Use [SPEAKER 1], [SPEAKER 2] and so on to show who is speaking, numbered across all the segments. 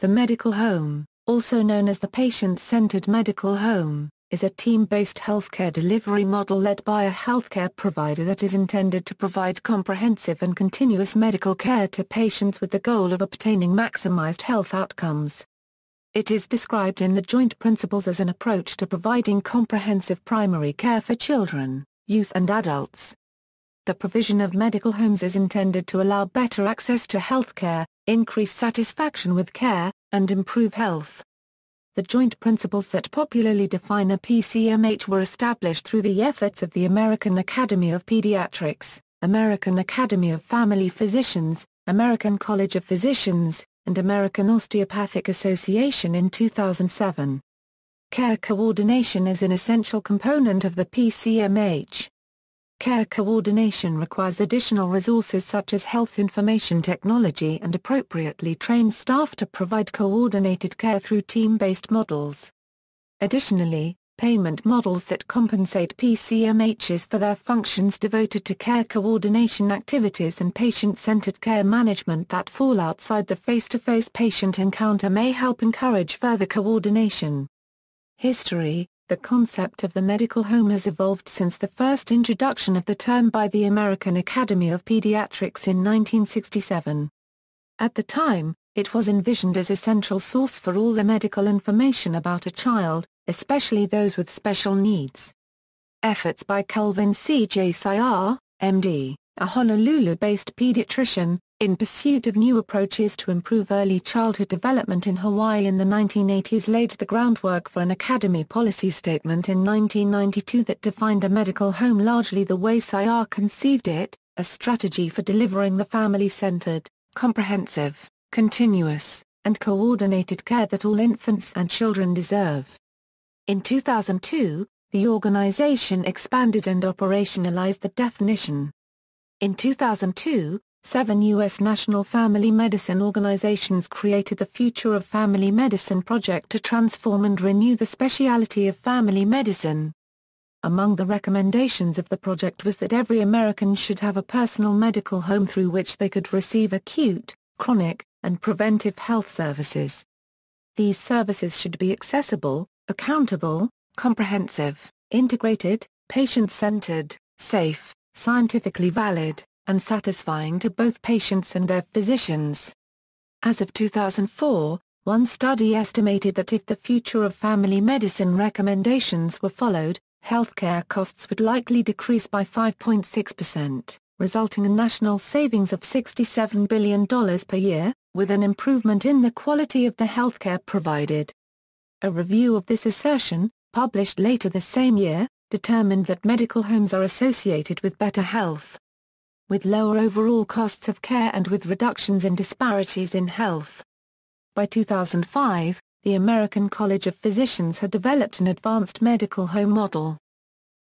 [SPEAKER 1] The medical home, also known as the patient-centered medical home, is a team-based healthcare delivery model led by a healthcare provider that is intended to provide comprehensive and continuous medical care to patients with the goal of obtaining maximized health outcomes. It is described in the joint principles as an approach to providing comprehensive primary care for children, youth and adults. The provision of medical homes is intended to allow better access to healthcare, increase satisfaction with care, and improve health. The joint principles that popularly define a PCMH were established through the efforts of the American Academy of Pediatrics, American Academy of Family Physicians, American College of Physicians, and American Osteopathic Association in 2007. Care coordination is an essential component of the PCMH. Care coordination requires additional resources such as health information technology and appropriately trained staff to provide coordinated care through team-based models. Additionally, payment models that compensate PCMHs for their functions devoted to care coordination activities and patient-centered care management that fall outside the face-to-face patient encounter may help encourage further coordination. History. The concept of the medical home has evolved since the first introduction of the term by the American Academy of Pediatrics in 1967. At the time, it was envisioned as a central source for all the medical information about a child, especially those with special needs. Efforts by Kelvin C. J. Sayar, MD, a Honolulu-based pediatrician, in pursuit of new approaches to improve early childhood development in Hawaii in the 1980s laid the groundwork for an Academy policy statement in 1992 that defined a medical home largely the way Sayar conceived it, a strategy for delivering the family-centered, comprehensive, continuous, and coordinated care that all infants and children deserve. In 2002, the organization expanded and operationalized the definition. In 2002, 7 U.S. national family medicine organizations created the Future of Family Medicine project to transform and renew the specialty of family medicine. Among the recommendations of the project was that every American should have a personal medical home through which they could receive acute, chronic, and preventive health services. These services should be accessible, accountable, comprehensive, integrated, patient-centered, safe, scientifically valid, and satisfying to both patients and their physicians. As of 2004, one study estimated that if the Future of Family Medicine recommendations were followed, healthcare costs would likely decrease by 5.6%, resulting in national savings of $67 billion per year, with an improvement in the quality of the healthcare provided. A review of this assertion, published later the same year, determined that medical homes are associated with better health, with lower overall costs of care and with reductions in disparities in health. By 2005, the American College of Physicians had developed an advanced medical home model.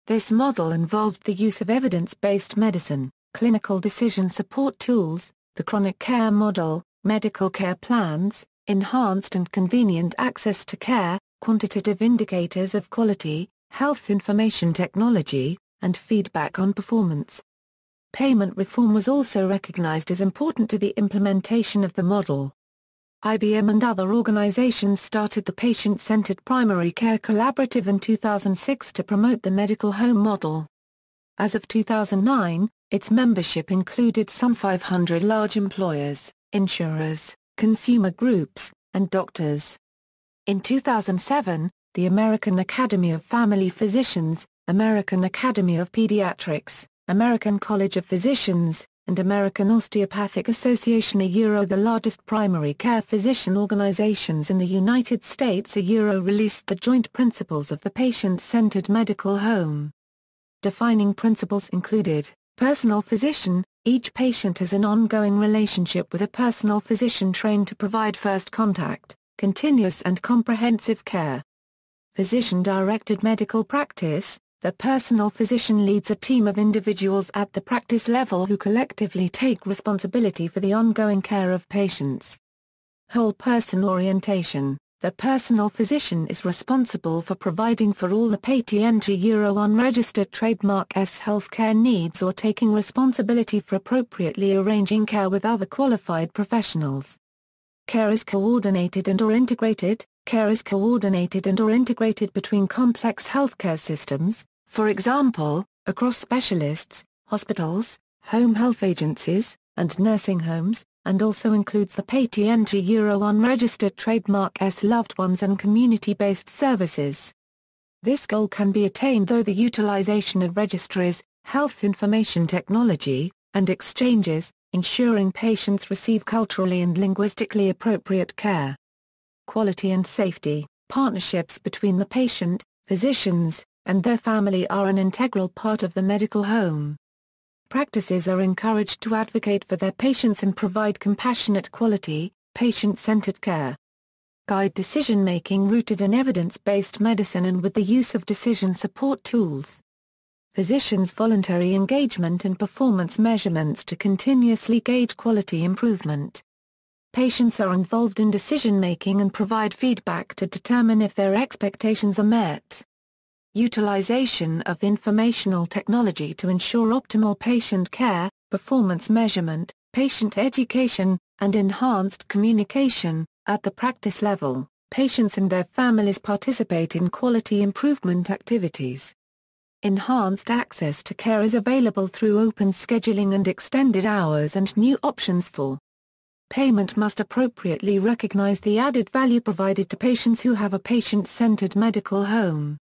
[SPEAKER 1] This model involved the use of evidence-based medicine, clinical decision support tools, the chronic care model, medical care plans, enhanced and convenient access to care, quantitative indicators of quality, health information technology, and feedback on performance. Payment reform was also recognized as important to the implementation of the model. IBM and other organizations started the Patient-Centered Primary Care Collaborative in 2006 to promote the medical home model. As of 2009, its membership included some 500 large employers, insurers, consumer groups, and doctors. In 2007, the American Academy of Family Physicians, American Academy of Pediatrics, American College of Physicians, and American Osteopathic Association the largest primary care physician organizations in the United States released the joint principles of the patient-centered medical home. Defining principles included, personal physician, each patient has an ongoing relationship with a personal physician trained to provide first contact, continuous and comprehensive care. Physician-directed medical practice, the personal physician leads a team of individuals at the practice level who collectively take responsibility for the ongoing care of patients. Whole person orientation, the personal physician is responsible for providing for all the patient's unregistered trademark S healthcare needs or taking responsibility for appropriately arranging care with other qualified professionals. Care is coordinated and/or integrated. Care is coordinated and/or integrated between complex healthcare systems, for example, across specialists, hospitals, home health agencies, and nursing homes, and also includes the patent Euro unregistered trademark S loved ones and community-based services. This goal can be attained through the utilization of registries, health information technology, and exchanges, ensuring patients receive culturally and linguistically appropriate care. Quality and safety. Partnerships between the patient, physicians, and their family are an integral part of the medical home. Practices are encouraged to advocate for their patients and provide compassionate quality, patient-centered care. Guide decision-making rooted in evidence-based medicine and with the use of decision support tools. Physicians' voluntary engagement in performance measurements to continuously gauge quality improvement. Patients are involved in decision-making and provide feedback to determine if their expectations are met. Utilization of informational technology to ensure optimal patient care, performance measurement, patient education, and enhanced communication. At the practice level, patients and their families participate in quality improvement activities. Enhanced access to care is available through open scheduling and extended hours and new options for payment must appropriately recognize the added value provided to patients who have a patient-centered medical home.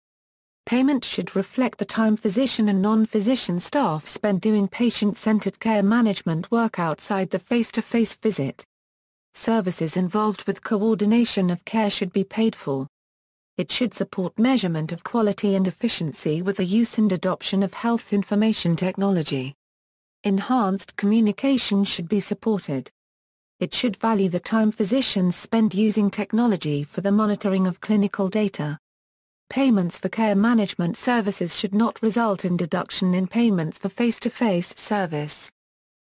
[SPEAKER 1] Payment should reflect the time physician and non-physician staff spend doing patient-centered care management work outside the face-to-face visit. Services involved with coordination of care should be paid for. It should support measurement of quality and efficiency with the use and adoption of health information technology. Enhanced communication should be supported. It should value the time physicians spend using technology for the monitoring of clinical data. Payments for care management services should not result in deduction in payments for face-to-face service.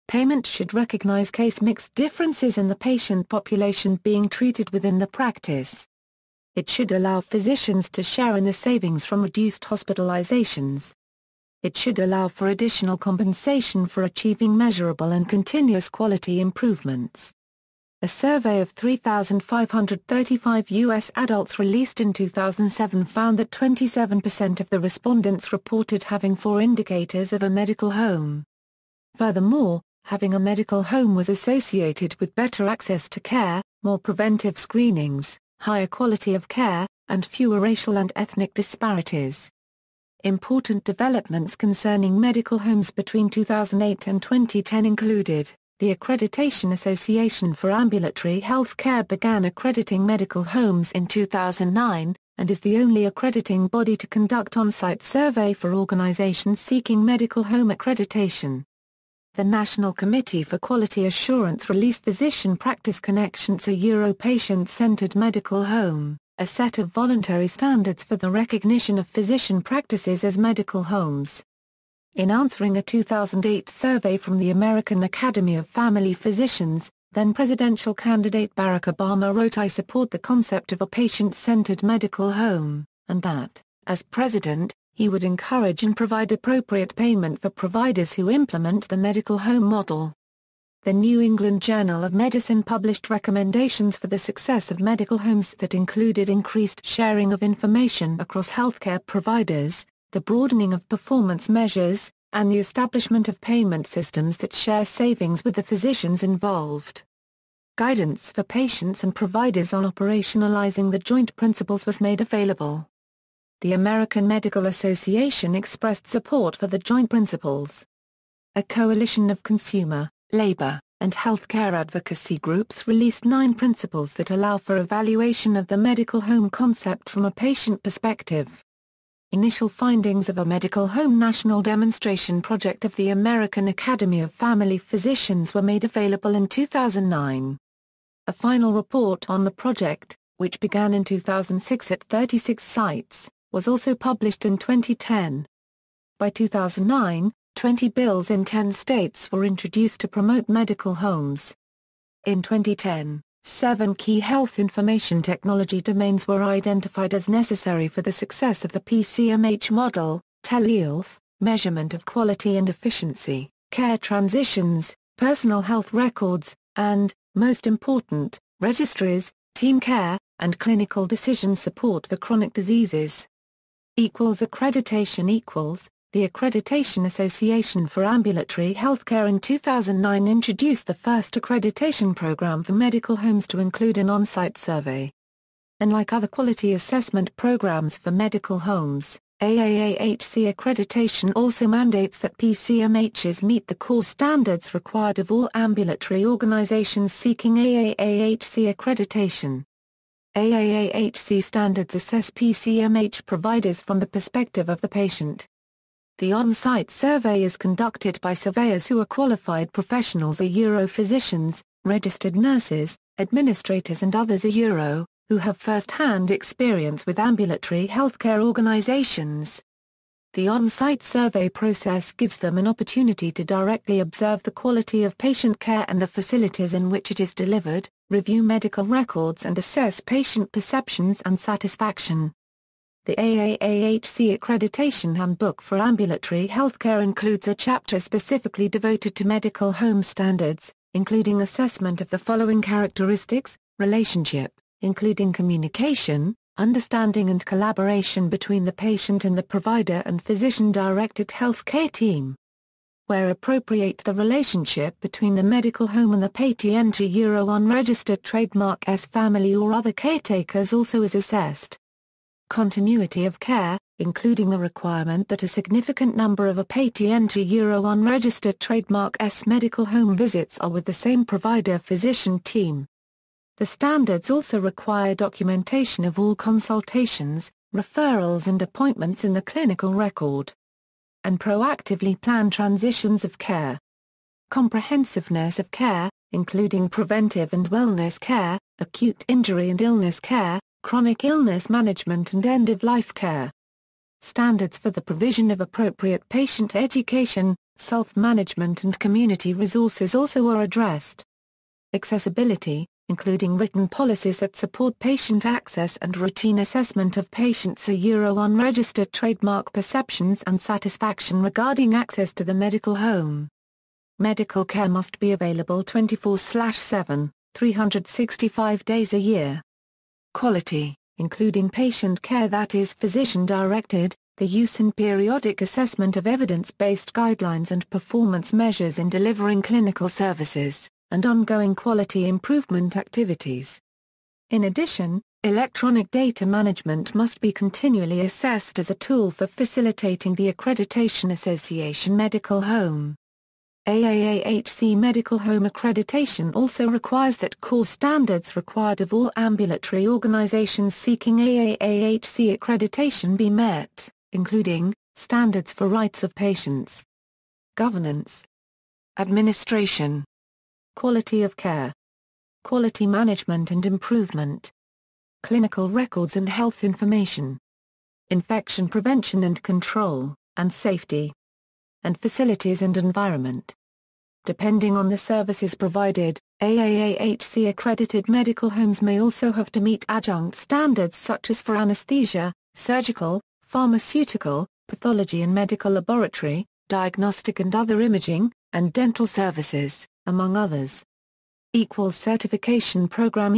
[SPEAKER 1] Payment should recognize case mix differences in the patient population being treated within the practice. It should allow physicians to share in the savings from reduced hospitalizations. It should allow for additional compensation for achieving measurable and continuous quality improvements. A survey of 3,535 U.S. adults released in 2007 found that 27% of the respondents reported having 4 indicators of a medical home. Furthermore, having a medical home was associated with better access to care, more preventive screenings, higher quality of care, and fewer racial and ethnic disparities. Important developments concerning medical homes between 2008 and 2010 included: the Accreditation Association for Ambulatory Health Care began accrediting medical homes in 2009, and is the only accrediting body to conduct on-site survey for organizations seeking medical home accreditation. The National Committee for Quality Assurance released Physician Practice Connections, a Euro patient-centered medical home, a set of voluntary standards for the recognition of physician practices as medical homes. In answering a 2008 survey from the American Academy of Family Physicians, then-presidential candidate Barack Obama wrote, "I support the concept of a patient-centered medical home, and that, as president, he would encourage and provide appropriate payment for providers who implement the medical home model." The New England Journal of Medicine published recommendations for the success of medical homes that included increased sharing of information across healthcare providers, the broadening of performance measures, and the establishment of payment systems that share savings with the physicians involved. Guidance for patients and providers on operationalizing the joint principles was made available. The American Medical Association expressed support for the joint principles. A coalition of consumer, labor, and healthcare advocacy groups released 9 principles that allow for evaluation of the medical home concept from a patient perspective. Initial findings of a medical home national demonstration project of the American Academy of Family Physicians were made available in 2009. A final report on the project, which began in 2006 at 36 sites, was also published in 2010. By 2009, 20 bills in 10 states were introduced to promote medical homes. In 2010, 7 key health information technology domains were identified as necessary for the success of the PCMH model: telehealth, measurement of quality and efficiency, care transitions, personal health records, and, most important, registries, team care, and clinical decision support for chronic diseases. Accreditation. The Accreditation Association for Ambulatory Healthcare in 2009 introduced the first accreditation program for medical homes to include an on-site survey. Unlike other quality assessment programs for medical homes, AAHC accreditation also mandates that PCMHs meet the core standards required of all ambulatory organizations seeking AAHC accreditation. AAHC standards assess PCMH providers from the perspective of the patient. The on-site survey is conducted by surveyors who are qualified professionals, physicians, registered nurses, administrators and others who have first-hand experience with ambulatory healthcare organizations. The on-site survey process gives them an opportunity to directly observe the quality of patient care and the facilities in which it is delivered, review medical records and assess patient perceptions and satisfaction. The AAHC Accreditation Handbook for Ambulatory Healthcare includes a chapter specifically devoted to medical home standards, including assessment of the following characteristics: relationship, including communication, understanding and collaboration between the patient and the provider and physician-directed healthcare team. Where appropriate, the relationship between the medical home and the patient unregistered trademark S family or other caretakers also is assessed. Continuity of care, including the requirement that a significant number of a patient unregistered trademark S medical home visits are with the same provider-physician team. The standards also require documentation of all consultations, referrals and appointments in the clinical record, and proactively plan transitions of care. Comprehensiveness of care, including preventive and wellness care, acute injury and illness care, chronic illness management and end-of-life care. Standards for the provision of appropriate patient education, self-management and community resources also are addressed. Accessibility, including written policies that support patient access and routine assessment of patients' unregistered trademark perceptions and satisfaction regarding access to the medical home. Medical care must be available 24/7, 365 days a year. Quality, including patient care that is physician-directed, the use and periodic assessment of evidence-based guidelines and performance measures in delivering clinical services, and ongoing quality improvement activities. In addition, electronic data management must be continually assessed as a tool for facilitating the Accreditation Association medical home. AAHC medical home accreditation also requires that core standards required of all ambulatory organizations seeking AAHC accreditation be met, including standards for rights of patients, governance, administration, quality of care, quality management and improvement, clinical records and health information, infection prevention and control, and safety, and facilities and environment. Depending on the services provided, AAHC-accredited medical homes may also have to meet adjunct standards such as for anesthesia, surgical, pharmaceutical, pathology and medical laboratory, diagnostic and other imaging, and dental services, among others. Certification program.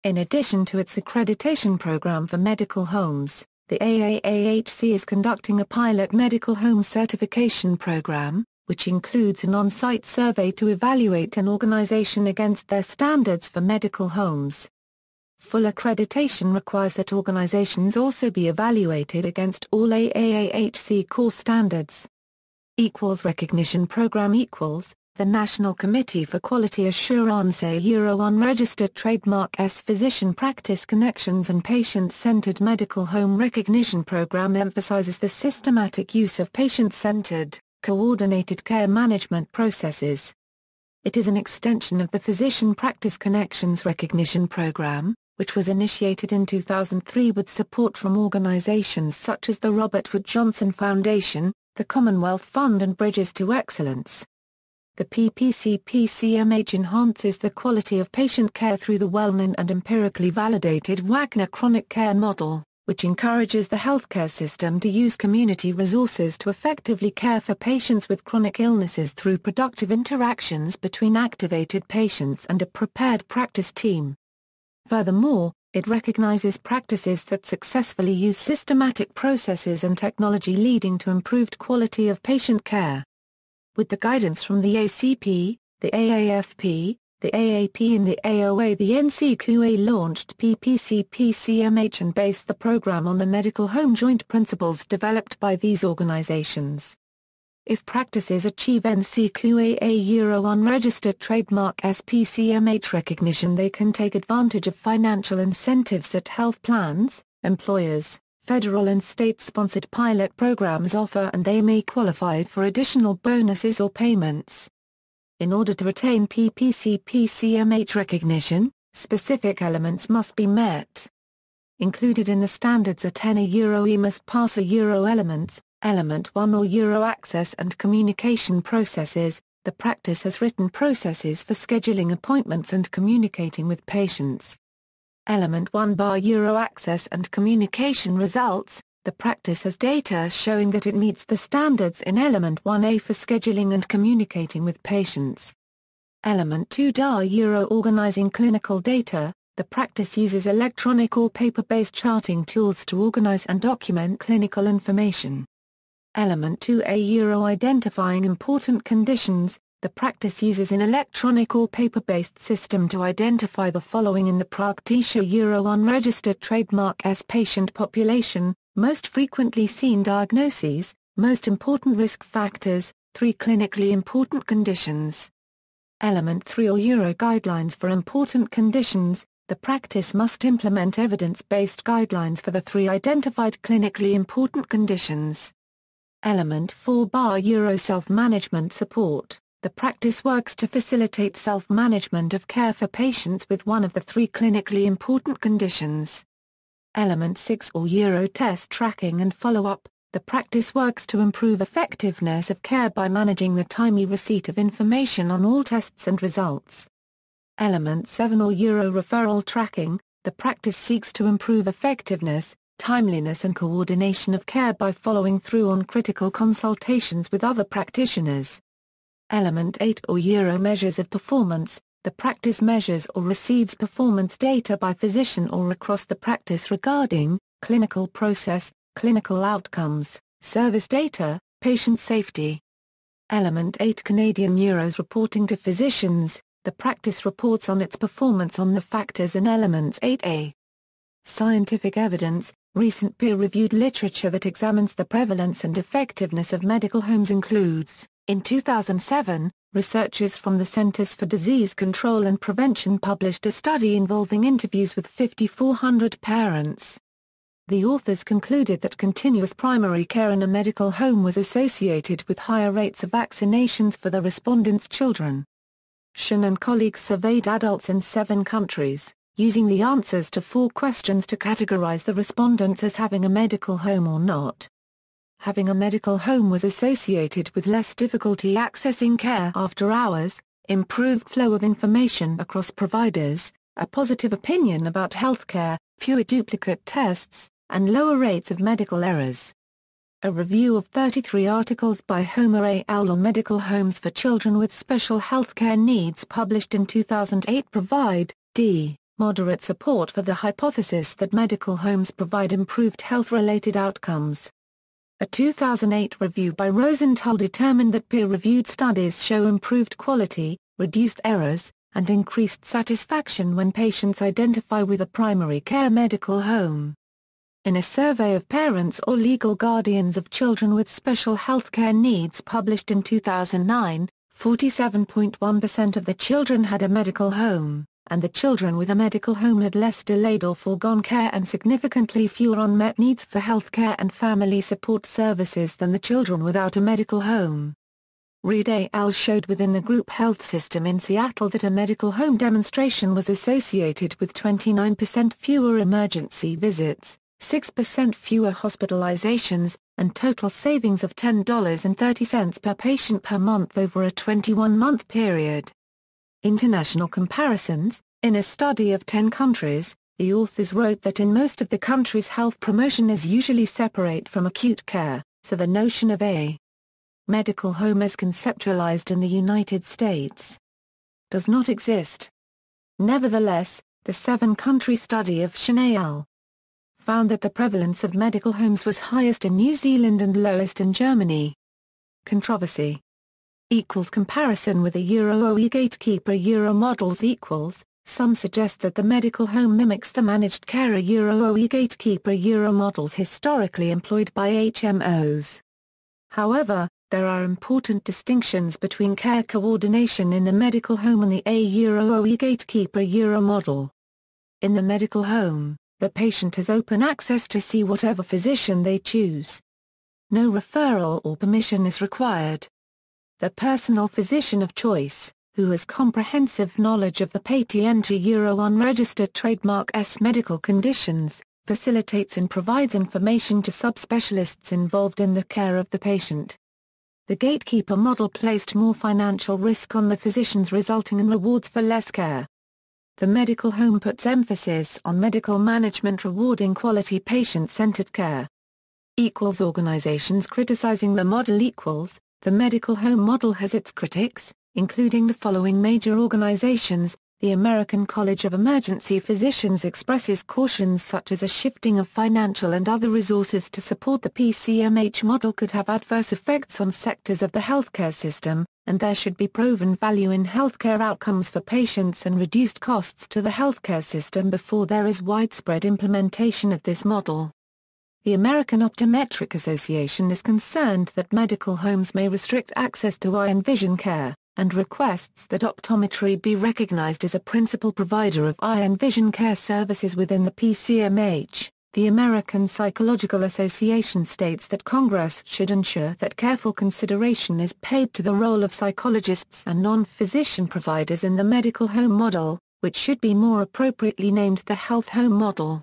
[SPEAKER 1] In addition to its accreditation program for medical homes, the AAHC is conducting a pilot medical home certification program, which includes an on-site survey to evaluate an organization against their standards for medical homes. Full accreditation requires that organizations also be evaluated against all AAHC core standards. Recognition program. The National Committee for Quality Assurance unregistered trademark S Physician Practice Connections and Patient-Centered Medical Home Recognition Program emphasizes the systematic use of patient-centered, coordinated care management processes. It is an extension of the Physician Practice Connections Recognition Program, which was initiated in 2003 with support from organizations such as the Robert Wood Johnson Foundation, the Commonwealth Fund and Bridges to Excellence. The PPC-PCMH enhances the quality of patient care through the well-known and empirically validated Wagner chronic care model, which encourages the healthcare system to use community resources to effectively care for patients with chronic illnesses through productive interactions between activated patients and a prepared practice team. Furthermore, it recognizes practices that successfully use systematic processes and technology leading to improved quality of patient care. With the guidance from the ACP, the AAFP, the AAP and the AOA, the NCQA launched PPCP-CMH and based the program on the medical home joint principles developed by these organizations. If practices achieve NCQA Euro unregistered trademark SPCMH recognition, they can take advantage of financial incentives that health plans, employers, federal and state-sponsored pilot programs offer, and they may qualify for additional bonuses or payments. In order to retain PPCP-CMH recognition, specific elements must be met. Included in the standards are 10 Euro must pass Euro elements, Element 1 or Euro access and communication processes. The practice has written processes for scheduling appointments and communicating with patients. Element 1 bar Euro access and communication results. The practice has data showing that it meets the standards in Element 1A for scheduling and communicating with patients. Element 2 DAR Euro organizing clinical data. The practice uses electronic or paper-based charting tools to organize and document clinical information. Element 2A Euro identifying important conditions. The practice uses an electronic or paper-based system to identify the following in the Practitioner Euro unregistered trademark S patient population, most frequently seen diagnoses, most important risk factors, 3 clinically important conditions. Element 3 or Euro guidelines for important conditions. The practice must implement evidence-based guidelines for the 3 identified clinically important conditions. Element 4 bar Euro self-management support. The practice works to facilitate self-management of care for patients with one of the 3 clinically important conditions. Element 6 or Euro test tracking and follow-up. The practice works to improve effectiveness of care by managing the timely receipt of information on all tests and results. Element 7 or Euro referral tracking. The practice seeks to improve effectiveness, timeliness and coordination of care by following through on critical consultations with other practitioners. Element 8 or Euro measures of performance. The practice measures or receives performance data by physician or across the practice regarding clinical process, clinical outcomes, service data, patient safety. Element 8 Canadian Euros reporting to physicians. The practice reports on its performance on the factors in Elements 8A. Scientific evidence. Recent peer-reviewed literature that examines the prevalence and effectiveness of medical homes includes, in 2007, researchers from the Centers for Disease Control and Prevention published a study involving interviews with 5,400 parents. The authors concluded that continuous primary care in a medical home was associated with higher rates of vaccinations for the respondents' children. Shen and colleagues surveyed adults in 7 countries, using the answers to 4 questions to categorize the respondents as having a medical home or not. Having a medical home was associated with less difficulty accessing care after hours, improved flow of information across providers, a positive opinion about healthcare, fewer duplicate tests, and lower rates of medical errors. A review of 33 articles by Homer ALll on medical homes for children with special healthcare needs published in 2008 provide moderate support for the hypothesis that medical homes provide improved health-related outcomes. A 2008 review by Rosenthal determined that peer-reviewed studies show improved quality, reduced errors, and increased satisfaction when patients identify with a primary care medical home. In a survey of parents or legal guardians of children with special healthcare needs published in 2009, 47.1% of the children had a medical home, and the children with a medical home had less delayed or foregone care and significantly fewer unmet needs for healthcare and family support services than the children without a medical home. Reed ALll showed within the group health system in Seattle that a medical home demonstration was associated with 29% fewer emergency visits, 6% fewer hospitalizations, and total savings of $10.30 per patient per month over a 21-month period. International comparisons. In a study of 10 countries, The authors wrote that in most of the countries health promotion is usually separate from acute care, so the notion of a medical home as conceptualized in the United States does not exist. Nevertheless, the 7-country study of ALll found that the prevalence of medical homes was highest in New Zealand and lowest in Germany. Controversy comparison with the Euro gatekeeper Euro models equals. Some suggest that the medical home mimics the managed care Euro gatekeeper Euro models historically employed by HMOs. However, there are important distinctions between care coordination in the medical home and the Euro gatekeeper Euro model. In the medical home, the patient has open access to see whatever physician they choose. No referral or permission is required. The personal physician of choice, who has comprehensive knowledge of the patient Euro unregistered trademark S medical conditions, facilitates and provides information to subspecialists involved in the care of the patient. The gatekeeper model placed more financial risk on the physicians, resulting in rewards for less care. The medical home puts emphasis on medical management, rewarding quality patient-centered care. Organizations criticizing the model equals. The medical home model has its critics, including the following major organizations. The American College of Emergency Physicians expresses cautions such as a shifting of financial and other resources to support the PCMH model could have adverse effects on sectors of the healthcare system, and there should be proven value in healthcare outcomes for patients and reduced costs to the healthcare system before there is widespread implementation of this model. The American Optometric Association is concerned that medical homes may restrict access to eye and vision care, and requests that optometry be recognized as a principal provider of eye and vision care services within the PCMH. The American Psychological Association states that Congress should ensure that careful consideration is paid to the role of psychologists and non-physician providers in the medical home model, which should be more appropriately named the health home model.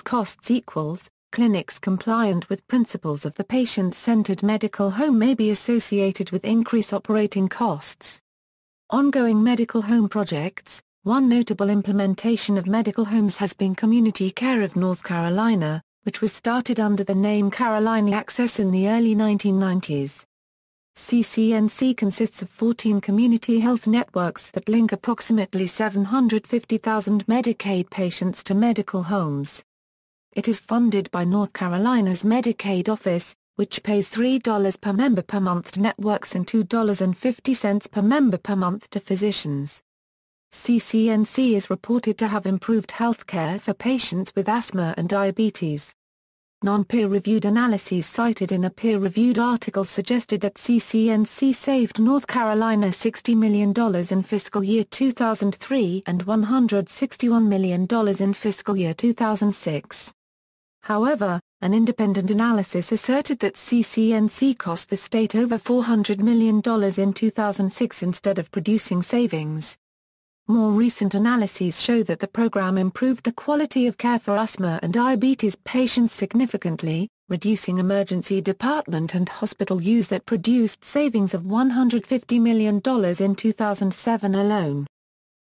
[SPEAKER 1] Costs equals. Clinics compliant with principles of the patient-centered medical home may be associated with increased operating costs. Ongoing medical home projects. One notable implementation of medical homes has been Community Care of North Carolina, which was started under the name Carolina Access in the early 1990s. CCNC consists of 14 community health networks that link approximately 750,000 Medicaid patients to medical homes. It is funded by North Carolina's Medicaid Office, which pays $3 per member per month to networks and $2.50 per member per month to physicians. CCNC is reported to have improved health care for patients with asthma and diabetes. Non-peer-reviewed analyses cited in a peer-reviewed article suggested that CCNC saved North Carolina $60 million in fiscal year 2003 and $161 million in fiscal year 2006. However, an independent analysis asserted that CCNC cost the state over $400 million in 2006 instead of producing savings. More recent analyses show that the program improved the quality of care for asthma and diabetes patients significantly, reducing emergency department and hospital use that produced savings of $150 million in 2007 alone.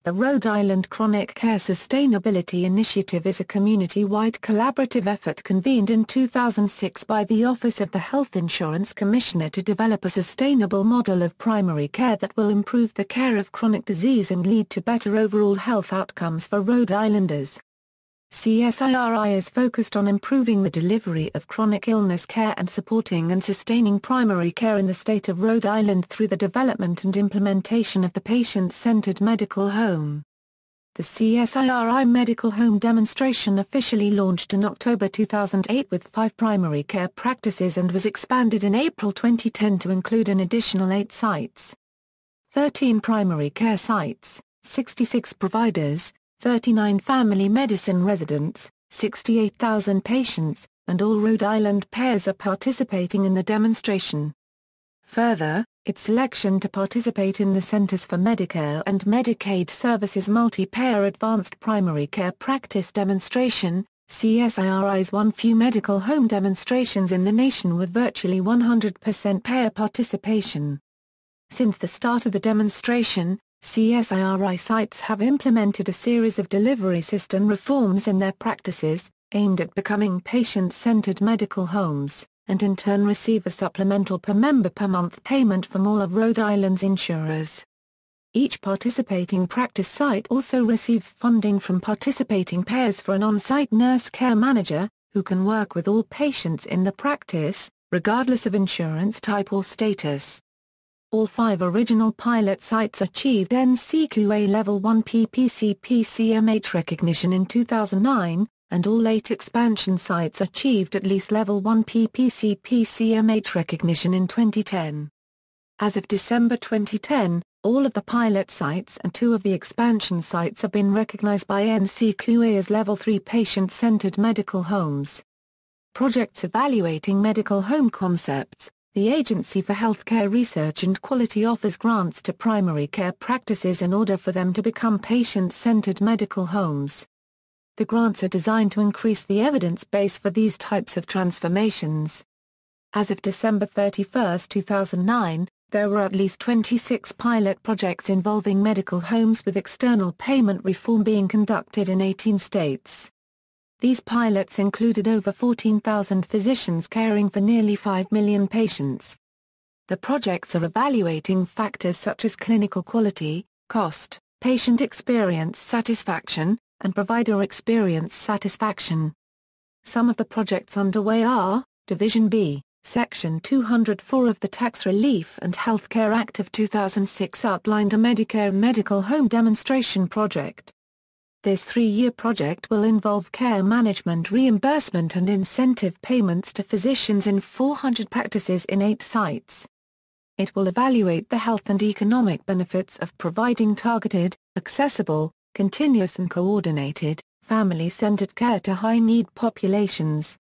[SPEAKER 1] The Rhode Island Chronic Care Sustainability Initiative is a community-wide collaborative effort convened in 2006 by the Office of the Health Insurance Commissioner to develop a sustainable model of primary care that will improve the care of chronic disease and lead to better overall health outcomes for Rhode Islanders. CSIRI is focused on improving the delivery of chronic illness care and supporting and sustaining primary care in the state of Rhode Island through the development and implementation of the patient-centered medical home. The CSIRI Medical Home Demonstration officially launched in October 2008 with 5 primary care practices and was expanded in April 2010 to include an additional 8 sites. 13 primary care sites, 66 providers, 39 family medicine residents, 68,000 patients, and all Rhode Island payers are participating in the demonstration. Further, its selection to participate in the Centers for Medicare and Medicaid Services multi-payer advanced primary care practice demonstration, CSIRI's won few medical home demonstrations in the nation with virtually 100% payer participation. Since the start of the demonstration, CSIRI sites have implemented a series of delivery system reforms in their practices, aimed at becoming patient-centered medical homes, and in turn receive a supplemental per member per month payment from all of Rhode Island's insurers. Each participating practice site also receives funding from participating payers for an on-site nurse care manager, who can work with all patients in the practice, regardless of insurance type or status. All 5 original pilot sites achieved NCQA Level 1 PPC-PCMH recognition in 2009, and all 8 expansion sites achieved at least Level 1 PPC-PCMH recognition in 2010. As of December 2010, all of the pilot sites and 2 of the expansion sites have been recognized by NCQA as Level 3 patient-centered medical homes. Projects evaluating medical home concepts. The Agency for Healthcare Research and Quality offers grants to primary care practices in order for them to become patient-centered medical homes. The grants are designed to increase the evidence base for these types of transformations. As of December 31, 2009, there were at least 26 pilot projects involving medical homes with external payment reform being conducted in 18 states. These pilots included over 14,000 physicians caring for nearly 5 million patients. The projects are evaluating factors such as clinical quality, cost, patient experience satisfaction, and provider experience satisfaction. Some of the projects underway are, Division B, Section 204 of the Tax Relief and Healthcare Act of 2006 outlined a Medicare medical home demonstration project. This 3-year project will involve care management reimbursement and incentive payments to physicians in 400 practices in 8 sites. It will evaluate the health and economic benefits of providing targeted, accessible, continuous and coordinated, family-centered care to high-need populations.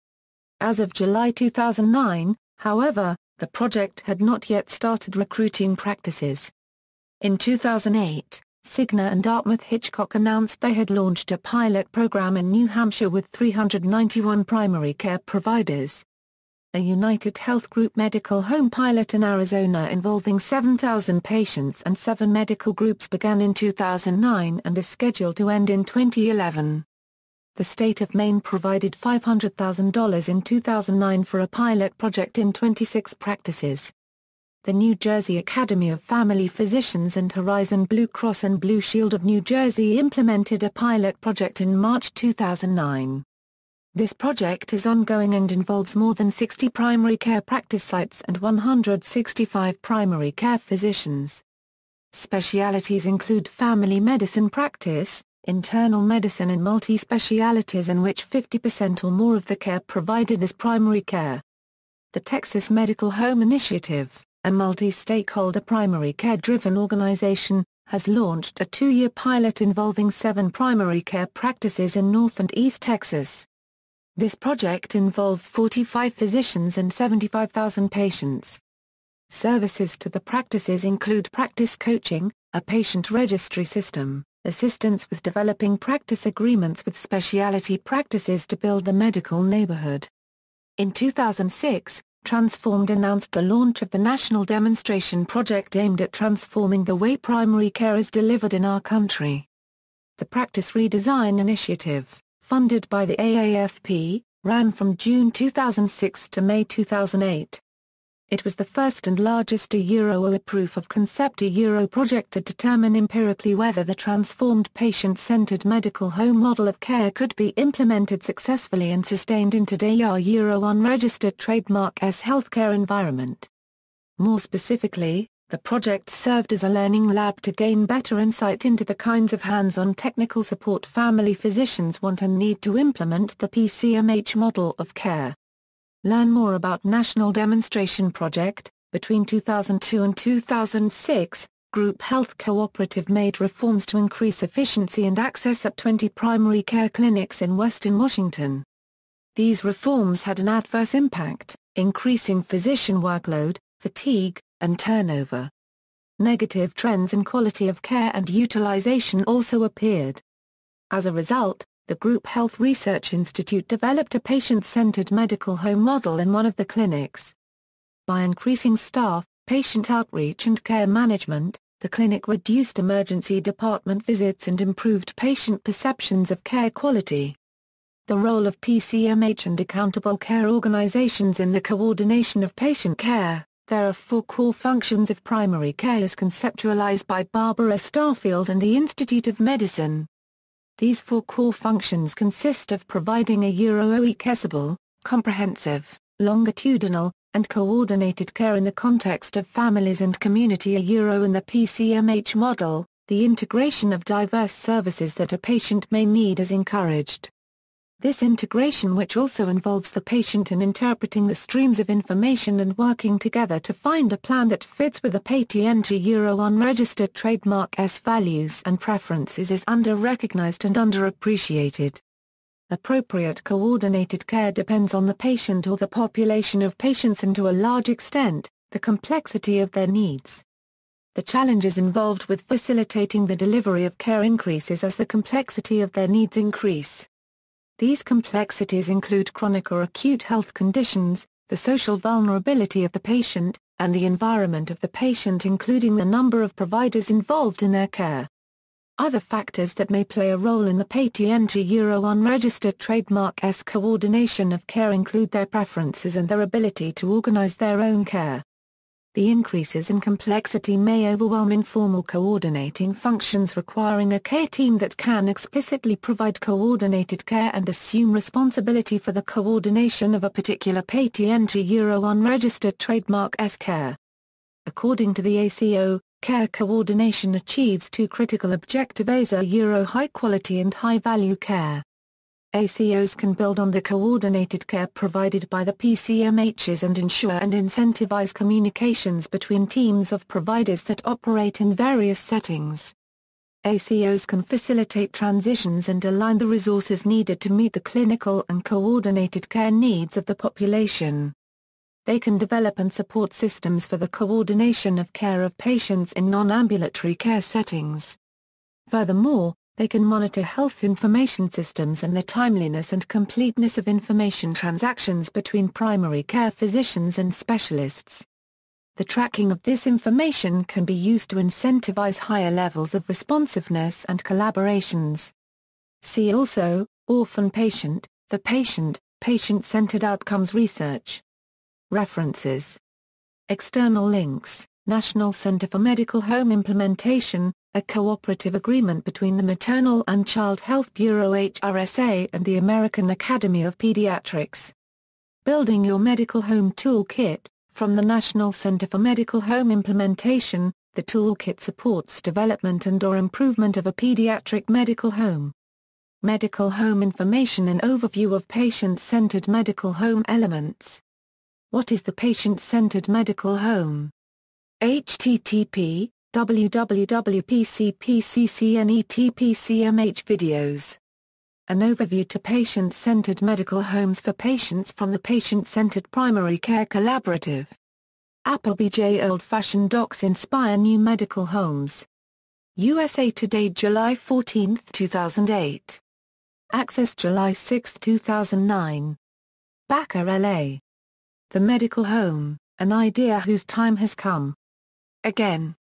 [SPEAKER 1] As of July 2009, however, the project had not yet started recruiting practices. In 2008, Cigna and Dartmouth-Hitchcock announced they had launched a pilot program in New Hampshire with 391 primary care providers. A United Health Group medical home pilot in Arizona involving 7,000 patients and 7 medical groups began in 2009 and is scheduled to end in 2011. The state of Maine provided $500,000 in 2009 for a pilot project in 26 practices. The New Jersey Academy of Family Physicians and Horizon Blue Cross and Blue Shield of New Jersey implemented a pilot project in March 2009. This project is ongoing and involves more than 60 primary care practice sites and 165 primary care physicians. Specialties include family medicine practice, internal medicine and multi-specialties in which 50% or more of the care provided is primary care. The Texas Medical Home Initiative, a multi-stakeholder primary care-driven organization, has launched a 2-year pilot involving 7 primary care practices in North and East Texas. This project involves 45 physicians and 75,000 patients. Services to the practices include practice coaching, a patient registry system, assistance with developing practice agreements with specialty practices to build the medical neighborhood. In 2006, Transformed announced the launch of the National Demonstration Project aimed at transforming the way primary care is delivered in our country. The Practice Redesign Initiative, funded by the AAFP, ran from June 2006 to May 2008. It was the first and largest a proof of concept project to determine empirically whether the transformed patient-centered medical home model of care could be implemented successfully and sustained in today's unregistered trademark healthcare environment. More specifically, the project served as a learning lab to gain better insight into the kinds of hands-on technical support family physicians want and need to implement the PCMH model of care. Learn more about National Demonstration Project. Between 2002 and 2006, Group Health Cooperative made reforms to increase efficiency and access at 20 primary care clinics in Western Washington. These reforms had an adverse impact, increasing physician workload, fatigue, and turnover. Negative trends in quality of care and utilization also appeared. As a result, the Group Health Research Institute developed a patient-centered medical home model in one of the clinics. By increasing staff, patient outreach and care management, The clinic reduced emergency department visits and improved patient perceptions of care quality. The role of PCMH and accountable care organizations in the coordination of patient care. There are 4 core functions of primary care as conceptualized by Barbara Starfield and the Institute of Medicine. These 4 core functions consist of providing accessible, comprehensive, longitudinal, and coordinated care in the context of families and community. In the PCMH model, the integration of diverse services that a patient may need is encouraged. This integration, which also involves the patient in interpreting the streams of information and working together to find a plan that fits with the patient unregistered trademark's values and preferences, is under-recognized and underappreciated. Appropriate coordinated care depends on the patient or the population of patients and to a large extent, the complexity of their needs. The challenges involved with facilitating the delivery of care increases as the complexity of their needs increase. These complexities include chronic or acute health conditions, the social vulnerability of the patient, and the environment of the patient, including the number of providers involved in their care. Other factors that may play a role in the patient unregistered trademark's coordination of care include their preferences and their ability to organize their own care. The increases in complexity may overwhelm informal coordinating functions, requiring a care team that can explicitly provide coordinated care and assume responsibility for the coordination of a particular patient unregistered trademark's care. According to the ACO, care coordination achieves 2 critical objectives: high quality and high value care. ACOs can build on the coordinated care provided by the PCMHs and ensure and incentivize communications between teams of providers that operate in various settings. ACOs can facilitate transitions and align the resources needed to meet the clinical and coordinated care needs of the population. They can develop and support systems for the coordination of care of patients in non-ambulatory care settings. Furthermore, they can monitor health information systems and the timeliness and completeness of information transactions between primary care physicians and specialists. The tracking of this information can be used to incentivize higher levels of responsiveness and collaborations. See also, Orphan Patient, the Patient, Patient-Centered Outcomes Research. References. External links: National Center for Medical Home Implementation, a cooperative agreement between the Maternal and Child Health Bureau (HRSA) and the American Academy of Pediatrics. Building Your Medical Home Toolkit, from the National Center for Medical Home Implementation, the toolkit supports development and/or improvement of a pediatric medical home. Medical home information: an overview of patient-centered medical home elements. What is the patient-centered medical home? http www.pcpccnetpcmh videos. An overview to patient-centered medical homes for patients from the Patient-Centered Primary Care Collaborative. Appleby J. Old-fashioned docs inspire new medical homes. USA Today, July 14, 2008. Access, July 6, 2009. Backer, LA. The Medical Home, an idea whose time has come. Again.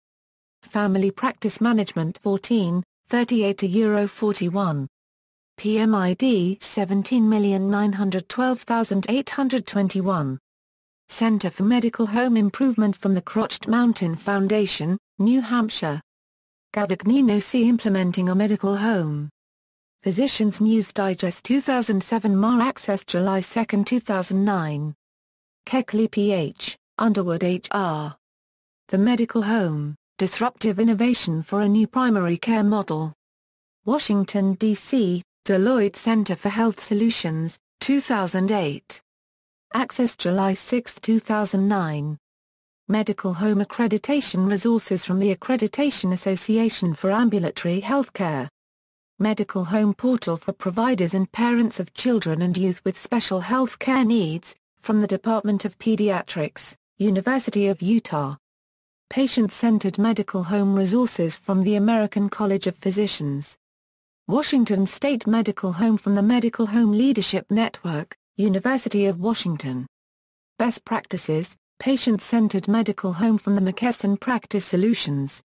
[SPEAKER 1] Family Practice Management 14, 38 to 41. PMID 17912821. Center for Medical Home Improvement from the Crotched Mountain Foundation, New Hampshire. Gavagnino C. Implementing a Medical Home. Physicians News Digest 2007. MAR Access, July 2, 2009. Keckley Ph., Underwood H.R. The Medical Home, Disruptive Innovation for a New Primary Care Model. Washington, D.C., Deloitte Center for Health Solutions, 2008. Access, July 6, 2009. Medical Home Accreditation Resources from the Accreditation Association for Ambulatory Healthcare. Medical Home Portal for Providers and Parents of Children and Youth with Special Health Care Needs, from the Department of Pediatrics, University of Utah. Patient-Centered Medical Home Resources from the American College of Physicians. Washington State Medical Home from the Medical Home Leadership Network, University of Washington. Best Practices, Patient-Centered Medical Home from the McKesson Practice Solutions.